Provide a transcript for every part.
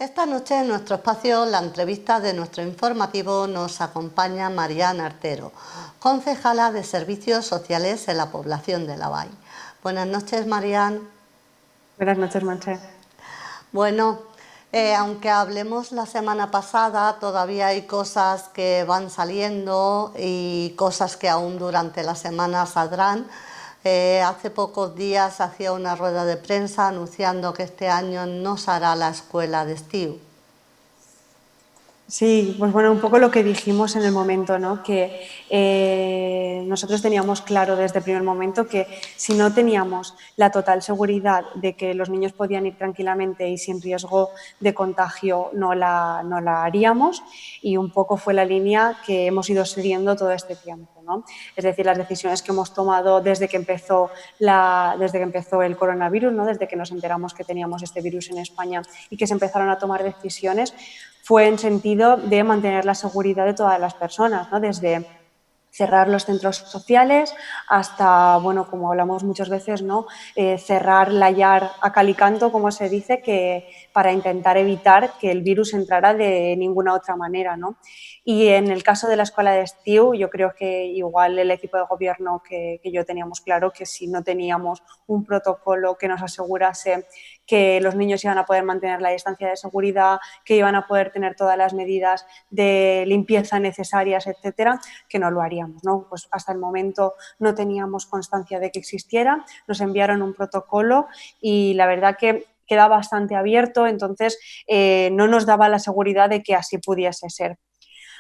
Esta noche en nuestro espacio, la entrevista de nuestro informativo, nos acompaña Marian Artero, concejala de Servicios Sociales en la población de Lavall. Buenas noches, Marian. Buenas noches, Montse. Bueno, aunque hablemos la semana pasada, todavía hay cosas que van saliendo y cosas que aún durante la semana saldrán. Hace pocos días hacía una rueda de prensa anunciando que este año no se hará la escuela de estiu. Sí, pues bueno, un poco lo que dijimos en el momento, ¿no? Que nosotros teníamos claro desde el primer momento que si no teníamos la total seguridad de que los niños podían ir tranquilamente y sin riesgo de contagio, no la haríamos, y un poco fue la línea que hemos ido siguiendo todo este tiempo, ¿no? Es decir, las decisiones que hemos tomado desde que empezó el coronavirus, ¿no? Desde que nos enteramos que teníamos este virus en España y que se empezaron a tomar decisiones, fue en sentido de mantener la seguridad de todas las personas, ¿no? Desde cerrar los centros sociales hasta, bueno, como hablamos muchas veces, ¿no? Cerrar la llar a cal y canto, como se dice, que para intentar evitar que el virus entrara de ninguna otra manera, ¿no? Y en el caso de la escuela de estiu, yo creo que igual el equipo de gobierno que yo teníamos claro que si no teníamos un protocolo que nos asegurase que los niños iban a poder mantener la distancia de seguridad, que iban a poder tener todas las medidas de limpieza necesarias, etcétera, que no lo haríamos, ¿no? Pues hasta el momento no teníamos constancia de que existiera, nos enviaron un protocolo y la verdad que queda bastante abierto, entonces no nos daba la seguridad de que así pudiese ser.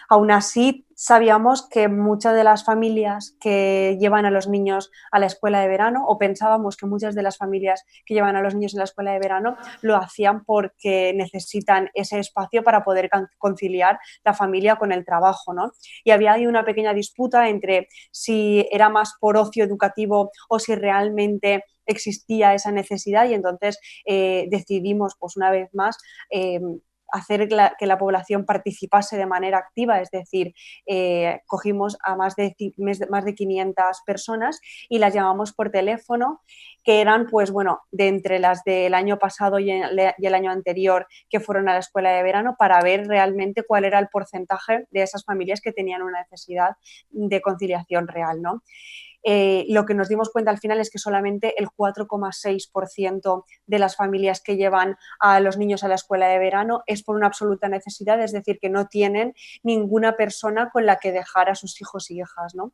Aún así, sabíamos que muchas de las familias que llevan a los niños a la escuela de verano, o pensábamos que muchas de las familias que llevan a los niños a la escuela de verano lo hacían porque necesitan ese espacio para poder conciliar la familia con el trabajo, ¿no? Y había ahí una pequeña disputa entre si era más por ocio educativo o si realmente existía esa necesidad, y entonces decidimos, pues una vez más, hacer que la población participase de manera activa, es decir, cogimos a más de 500 personas y las llamamos por teléfono, que eran, pues bueno, de entre las del año pasado y el año anterior que fueron a la escuela de verano, para ver realmente cuál era el porcentaje de esas familias que tenían una necesidad de conciliación real, ¿no? Lo que nos dimos cuenta al final es que solamente el 4,6% de las familias que llevan a los niños a la escuela de verano es por una absoluta necesidad, es decir, que no tienen ninguna persona con la que dejar a sus hijos y hijas, ¿no?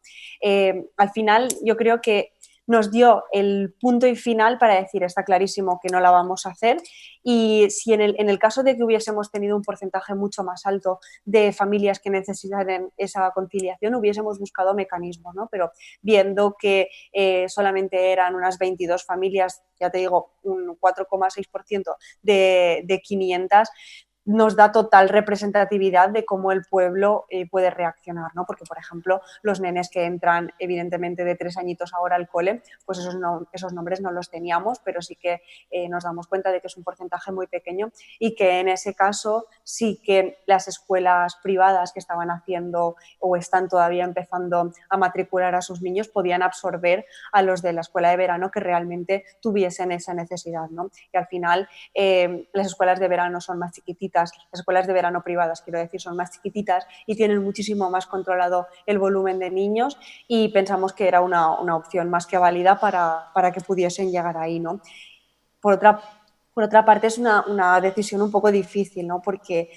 Al final yo creo que nos dio el punto y final para decir está clarísimo que no la vamos a hacer, y si en el caso de que hubiésemos tenido un porcentaje mucho más alto de familias que necesitaran esa conciliación, hubiésemos buscado mecanismos, ¿no? Pero viendo que solamente eran unas 22 familias, ya te digo, un 4,6% de 500, nos da total representatividad de cómo el pueblo puede reaccionar, ¿no? Porque, por ejemplo, los nenes que entran evidentemente de 3 añitos ahora al cole, pues esos nombres no los teníamos, pero sí que nos damos cuenta de que es un porcentaje muy pequeño y que en ese caso sí que las escuelas privadas que estaban haciendo o están todavía empezando a matricular a sus niños podían absorber a los de la escuela de verano que realmente tuviesen esa necesidad, ¿no? Y al final las escuelas de verano son más chiquititas, las escuelas de verano privadas, quiero decir, son más chiquititas y tienen muchísimo más controlado el volumen de niños, y pensamos que era una opción más que válida para que pudiesen llegar ahí, ¿no? Por otra parte, es una decisión un poco difícil, ¿no? Porque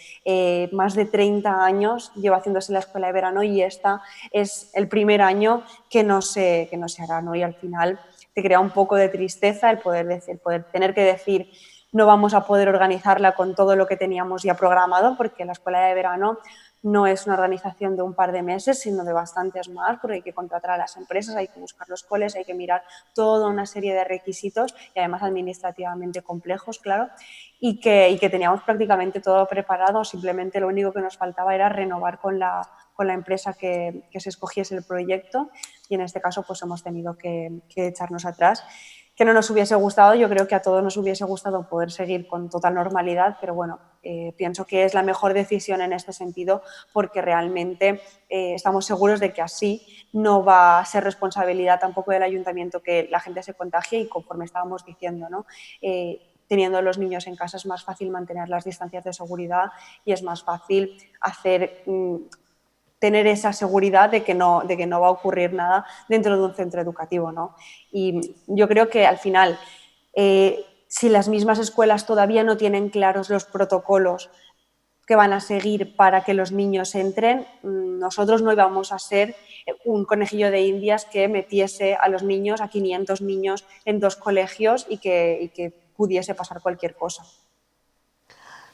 más de 30 años lleva haciéndose la escuela de verano y esta es el primer año que no se hará, ¿no? Y al final te crea un poco de tristeza el poder tener que decir no vamos a poder organizarla con todo lo que teníamos ya programado, porque la escuela de verano no es una organización de un par de meses, sino de bastantes más, porque hay que contratar a las empresas, hay que buscar los coles, hay que mirar toda una serie de requisitos y además administrativamente complejos, claro, y que teníamos prácticamente todo preparado, simplemente lo único que nos faltaba era renovar con la empresa que se escogiese el proyecto, y en este caso pues hemos tenido que echarnos atrás. Que no nos hubiese gustado, yo creo que a todos nos hubiese gustado poder seguir con total normalidad, pero bueno, pienso que es la mejor decisión en este sentido, porque realmente estamos seguros de que así no va a ser responsabilidad tampoco del ayuntamiento que la gente se contagie, y conforme estábamos diciendo, ¿no? teniendo los niños en casa es más fácil mantener las distancias de seguridad y es más fácil tener esa seguridad de que no va a ocurrir nada dentro de un centro educativo, ¿no? Y yo creo que al final, si las mismas escuelas todavía no tienen claros los protocolos que van a seguir para que los niños entren, nosotros no íbamos a ser un conejillo de indias que metiese a los niños, a 500 niños en 2 colegios y que pudiese pasar cualquier cosa.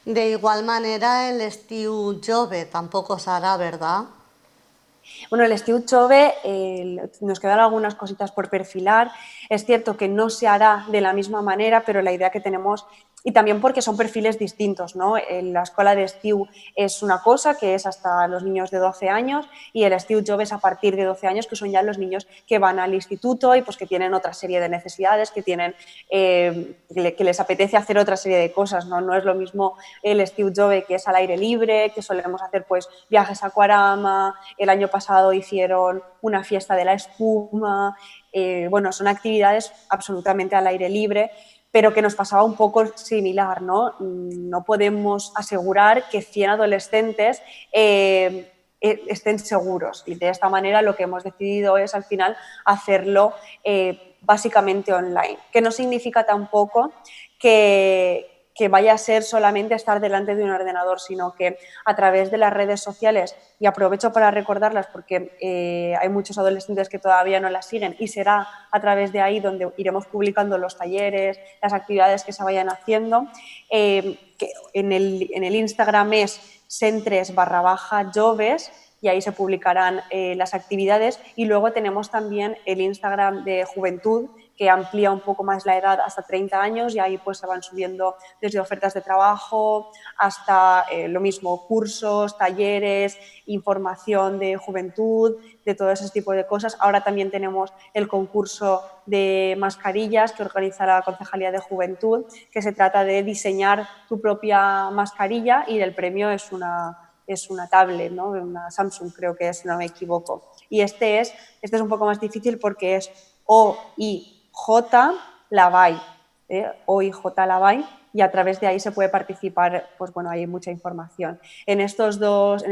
De igual manera, el estiu jove tampoco se hará, ¿verdad? Bueno, el estiu chove nos quedan algunas cositas por perfilar. Es cierto que no se hará de la misma manera, pero la idea que tenemos, y también porque son perfiles distintos, ¿no? La escuela de estiu es una cosa, que es hasta los niños de 12 años, y el estiu jove es a partir de 12 años, que son ya los niños que van al instituto y pues que tienen otra serie de necesidades, que tienen que les apetece hacer otra serie de cosas, ¿no? No es lo mismo el estiu jove, que es al aire libre, que solemos hacer pues viajes a Aquarama, el año pasado hicieron una fiesta de la espuma, bueno, son actividades absolutamente al aire libre, pero que nos pasaba un poco similar, ¿no? No podemos asegurar que 100 adolescentes estén seguros, y de esta manera lo que hemos decidido es al final hacerlo básicamente online, que no significa tampoco que vaya a ser solamente estar delante de un ordenador, sino que a través de las redes sociales, y aprovecho para recordarlas porque hay muchos adolescentes que todavía no las siguen, y será a través de ahí donde iremos publicando los talleres, las actividades que se vayan haciendo, que en el Instagram es centres_joves, y ahí se publicarán las actividades, y luego tenemos también el Instagram de Juventud, que amplía un poco más la edad hasta 30 años, y ahí pues se van subiendo desde ofertas de trabajo hasta lo mismo, cursos, talleres, información de juventud, de todo ese tipo de cosas. Ahora también tenemos el concurso de mascarillas que organiza la Concejalía de Juventud, que se trata de diseñar tu propia mascarilla, y el premio es una tablet, ¿no? Una Samsung, creo que es, si no me equivoco. Y este es un poco más difícil porque es OIJ Lavai, OIJ Lavai, y a través de ahí se puede participar, pues bueno, hay mucha información. En estas dos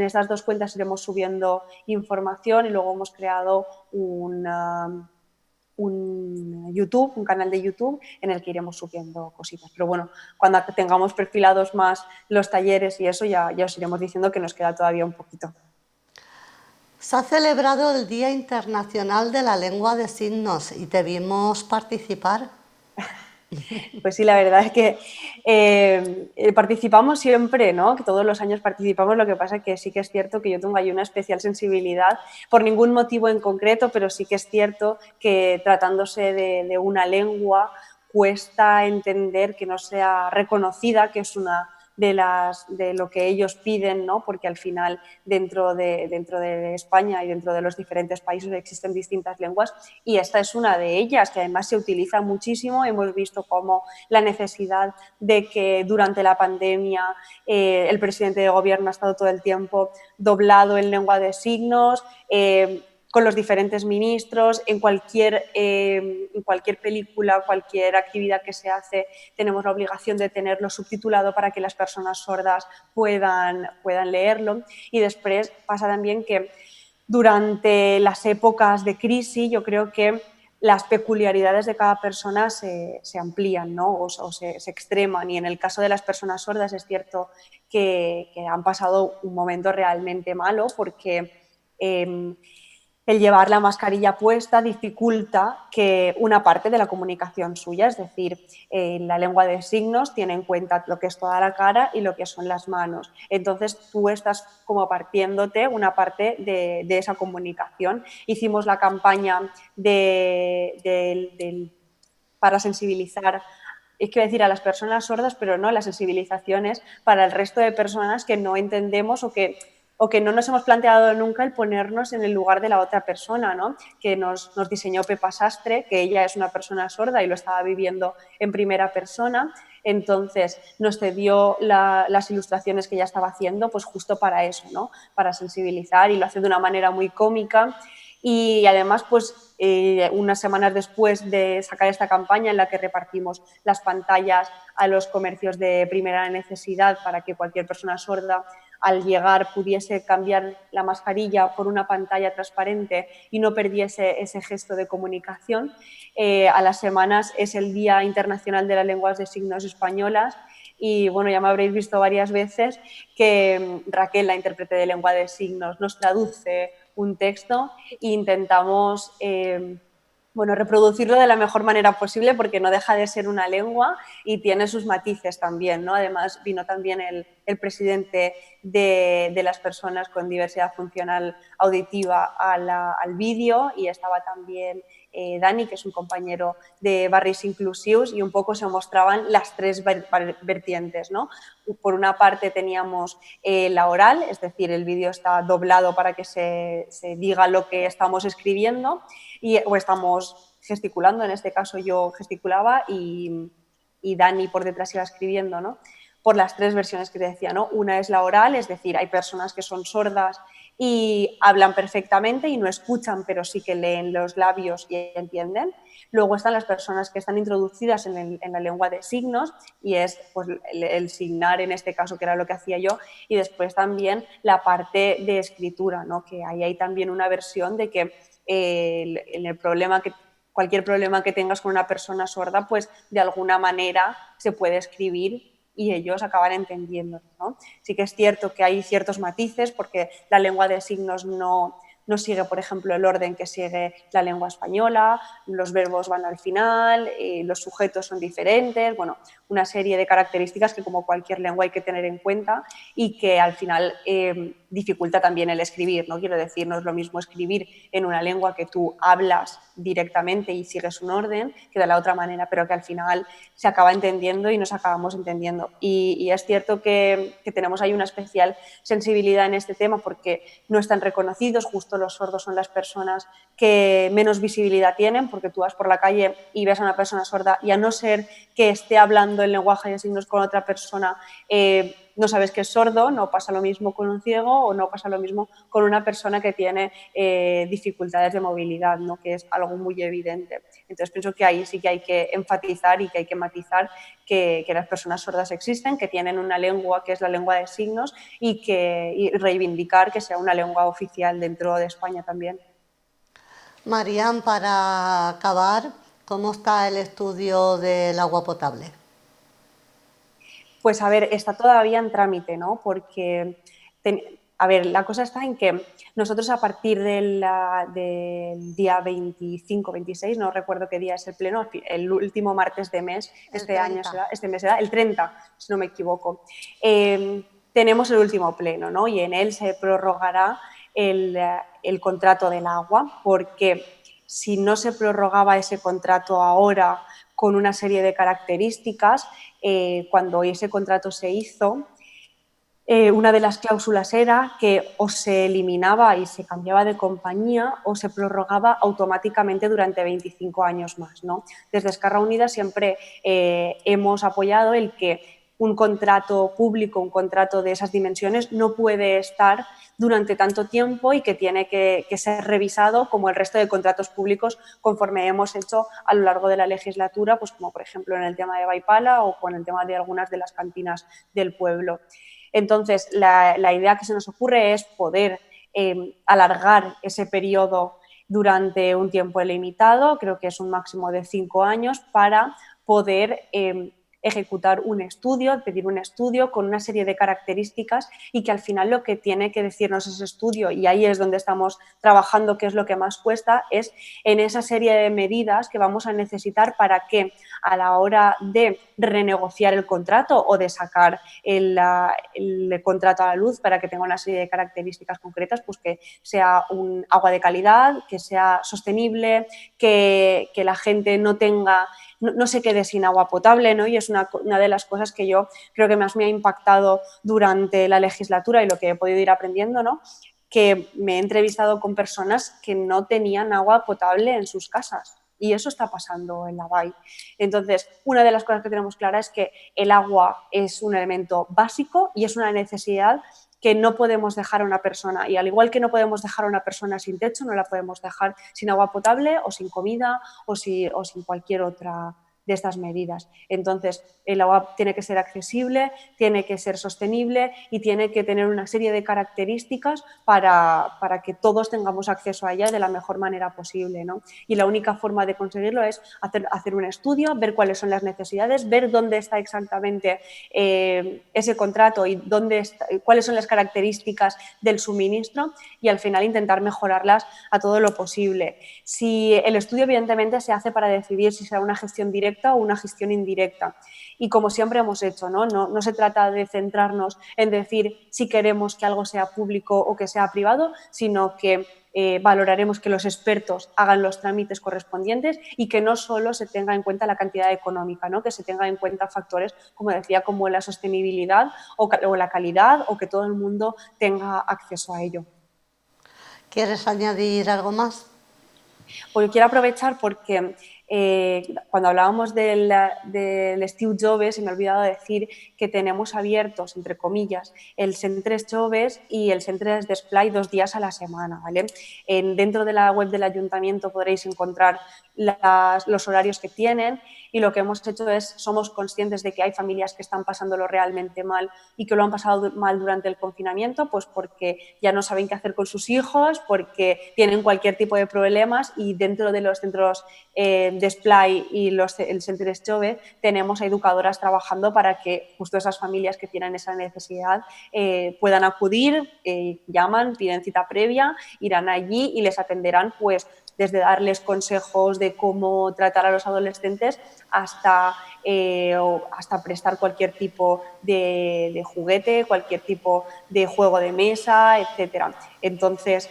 cuentas iremos subiendo información, y luego hemos creado un YouTube, un canal de YouTube en el que iremos subiendo cositas. Pero bueno, cuando tengamos perfilados más los talleres y eso, ya os iremos diciendo que nos queda todavía un poquito. Se ha celebrado el Día Internacional de la Lengua de Signos y te vimos participar. Pues sí, la verdad es que participamos siempre, ¿no? Que todos los años participamos, lo que pasa es que sí que es cierto que yo tengo ahí una especial sensibilidad, por ningún motivo en concreto, pero sí que es cierto que tratándose de una lengua cuesta entender que no sea reconocida, que es una de lo que ellos piden, ¿no? Porque al final dentro de España y dentro de los diferentes países existen distintas lenguas, y esta es una de ellas, que además se utiliza muchísimo. Hemos visto cómo la necesidad de que durante la pandemia el presidente de gobierno ha estado todo el tiempo doblado en lengua de signos, con los diferentes ministros, en cualquier película, cualquier actividad que se hace, tenemos la obligación de tenerlo subtitulado para que las personas sordas puedan leerlo. Y después pasa también que durante las épocas de crisis yo creo que las peculiaridades de cada persona se amplían, ¿no? o se extreman, y en el caso de las personas sordas es cierto que han pasado un momento realmente malo, porque el llevar la mascarilla puesta dificulta que una parte de la comunicación suya, es decir, la lengua de signos tiene en cuenta lo que es toda la cara y lo que son las manos. Entonces tú estás como partiéndote una parte de esa comunicación. Hicimos la campaña para sensibilizar, es que decir a las personas sordas, pero no, la sensibilización es para el resto de personas que no entendemos o que no nos hemos planteado nunca el ponernos en el lugar de la otra persona, ¿no? Que nos diseñó Pepa Sastre, que ella es una persona sorda y lo estaba viviendo en primera persona. Entonces nos cedió las ilustraciones que ella estaba haciendo, pues justo para eso, ¿no? Para sensibilizar, y lo hace de una manera muy cómica. y además pues unas semanas después de sacar esta campaña en la que repartimos las pantallas a los comercios de primera necesidad para que cualquier persona sorda al llegar pudiese cambiar la mascarilla por una pantalla transparente y no perdiese ese gesto de comunicación. A las semanas es el Día Internacional de las Lenguas de Signos Españolas y bueno, ya me habréis visto varias veces que Raquel, la intérprete de lengua de signos, nos traduce un texto e intentamos bueno, reproducirlo de la mejor manera posible porque no deja de ser una lengua y tiene sus matices también, ¿no? Además, vino también el presidente de las personas con diversidad funcional auditiva al vídeo y estaba también Dani, que es un compañero de Barris Inclusius, y un poco se mostraban las tres vertientes, ¿no? Por una parte teníamos la oral, es decir, el vídeo está doblado para que se diga lo que estamos escribiendo o estamos gesticulando, en este caso yo gesticulaba y Dani por detrás iba escribiendo, ¿no? Por las tres versiones que te decía, ¿no? Una es la oral, es decir, hay personas que son sordas y hablan perfectamente y no escuchan, pero sí que leen los labios y entienden. Luego están las personas que están introducidas en la lengua de signos y es pues, el signar en este caso, que era lo que hacía yo, y después también la parte de escritura, ¿no? Que ahí hay también una versión de que cualquier problema que tengas con una persona sorda, pues de alguna manera se puede escribir y ellos acaban entendiendo, ¿no? Sí que es cierto que hay ciertos matices porque la lengua de signos no sigue, por ejemplo, el orden que sigue la lengua española, los verbos van al final, los sujetos son diferentes, bueno, una serie de características que como cualquier lengua hay que tener en cuenta y que al final dificulta también el escribir, ¿no? Quiero decir, no es lo mismo escribir en una lengua que tú hablas directamente y sigues un orden que de la otra manera, pero que al final se acaba entendiendo y nos acabamos entendiendo. Y es cierto que tenemos ahí una especial sensibilidad en este tema porque no están reconocidos, justo los sordos son las personas que menos visibilidad tienen, porque tú vas por la calle y ves a una persona sorda y a no ser que esté hablando el lenguaje de signos con otra persona, no sabes que es sordo, no pasa lo mismo con un ciego o no pasa lo mismo con una persona que tiene dificultades de movilidad, ¿no? Que es algo muy evidente. Entonces pienso que ahí sí que hay que enfatizar y que hay que matizar que las personas sordas existen, que tienen una lengua que es la lengua de signos y reivindicar que sea una lengua oficial dentro de España también. Marían, para acabar, ¿cómo está el estudio del agua potable? Pues a ver, está todavía en trámite, ¿no? Porque, a ver, la cosa está en que nosotros a partir del día 25, 26, no recuerdo qué día es el pleno, el último martes de mes, El este mes será el 30, si no me equivoco, tenemos el último pleno, ¿no? Y en él se prorrogará el contrato del agua, porque si no se prorrogaba ese contrato ahora con una serie de características, cuando ese contrato se hizo, una de las cláusulas era que o se eliminaba y se cambiaba de compañía o se prorrogaba automáticamente durante 25 años más, ¿no? Desde Esquerra Unida siempre hemos apoyado el que un contrato público, un contrato de esas dimensiones, no puede estar durante tanto tiempo y que tiene que ser revisado como el resto de contratos públicos conforme hemos hecho a lo largo de la legislatura, pues como por ejemplo en el tema de Baipala o con el tema de algunas de las cantinas del pueblo. Entonces, la idea que se nos ocurre es poder alargar ese periodo durante un tiempo ilimitado, creo que es un máximo de 5 años, para poder ejecutar un estudio, pedir un estudio con una serie de características y que al final lo que tiene que decirnos ese estudio, y ahí es donde estamos trabajando, que es lo que más cuesta, es en esa serie de medidas que vamos a necesitar para que a la hora de renegociar el contrato o de sacar el contrato a la luz para que tenga una serie de características concretas, pues que sea un agua de calidad, que sea sostenible, que la gente no se quede sin agua potable, ¿no? Y es una de las cosas que yo creo que más me ha impactado durante la legislatura y lo que he podido ir aprendiendo, ¿no? Que me he entrevistado con personas que no tenían agua potable en sus casas. Y eso está pasando en la BAI. Entonces, una de las cosas que tenemos clara es que el agua es un elemento básico y es una necesidad que no podemos dejar a una persona, y al igual que no podemos dejar a una persona sin techo, no la podemos dejar sin agua potable o sin comida o sin cualquier otra de estas medidas. Entonces, el agua tiene que ser accesible, tiene que ser sostenible y tiene que tener una serie de características para que todos tengamos acceso a ella de la mejor manera posible, ¿no? Y la única forma de conseguirlo es hacer un estudio, ver cuáles son las necesidades, ver dónde está exactamente ese contrato y cuáles son las características del suministro y al final intentar mejorarlas a todo lo posible. Si el estudio evidentemente se hace para decidir si será una gestión directa o una gestión indirecta. Y como siempre hemos hecho, no se trata de centrarnos en decir si queremos que algo sea público o que sea privado, sino que valoraremos que los expertos hagan los trámites correspondientes y que no solo se tenga en cuenta la cantidad económica, ¿no? Que se tenga en cuenta factores, como decía, como la sostenibilidad o la calidad o que todo el mundo tenga acceso a ello. ¿Quieres añadir algo más? Pues quiero aprovechar porque cuando hablábamos del Steve Jobs, se me ha olvidado decir que tenemos abiertos, entre comillas, el Centres Jobs y el Centres Display 2 días a la semana, ¿vale? Dentro de la web del ayuntamiento podréis encontrar los horarios que tienen y lo que hemos hecho es, somos conscientes de que hay familias que están pasándolo realmente mal y que lo han pasado mal durante el confinamiento, pues porque ya no saben qué hacer con sus hijos, porque tienen cualquier tipo de problemas y dentro de los centros Display y el Centres Jove tenemos a educadoras trabajando para que justo esas familias que tienen esa necesidad puedan acudir, llaman, piden cita previa, irán allí y les atenderán pues desde darles consejos de cómo tratar a los adolescentes hasta prestar cualquier tipo de juguete, cualquier tipo de juego de mesa, etcétera. Entonces,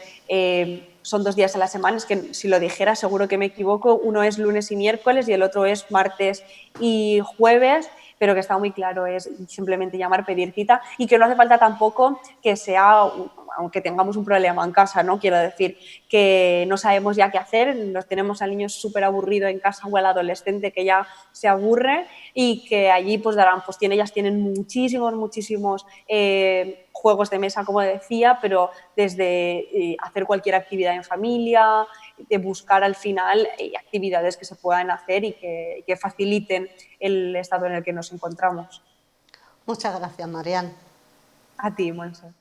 son 2 días a la semana, es que si lo dijera seguro que me equivoco, uno es lunes y miércoles y el otro es martes y jueves, pero que está muy claro, es simplemente llamar, pedir cita y que no hace falta tampoco que sea, aunque tengamos un problema en casa, ¿no? Quiero decir que no sabemos ya qué hacer, nos tenemos al niño súper aburrido en casa o al adolescente que ya se aburre y que allí pues darán, pues ellas tienen muchísimos juegos de mesa, como decía, pero desde hacer cualquier actividad en familia, de buscar al final actividades que se puedan hacer y que faciliten el estado en el que nos encontramos. Muchas gracias, Marian. A ti, Monse.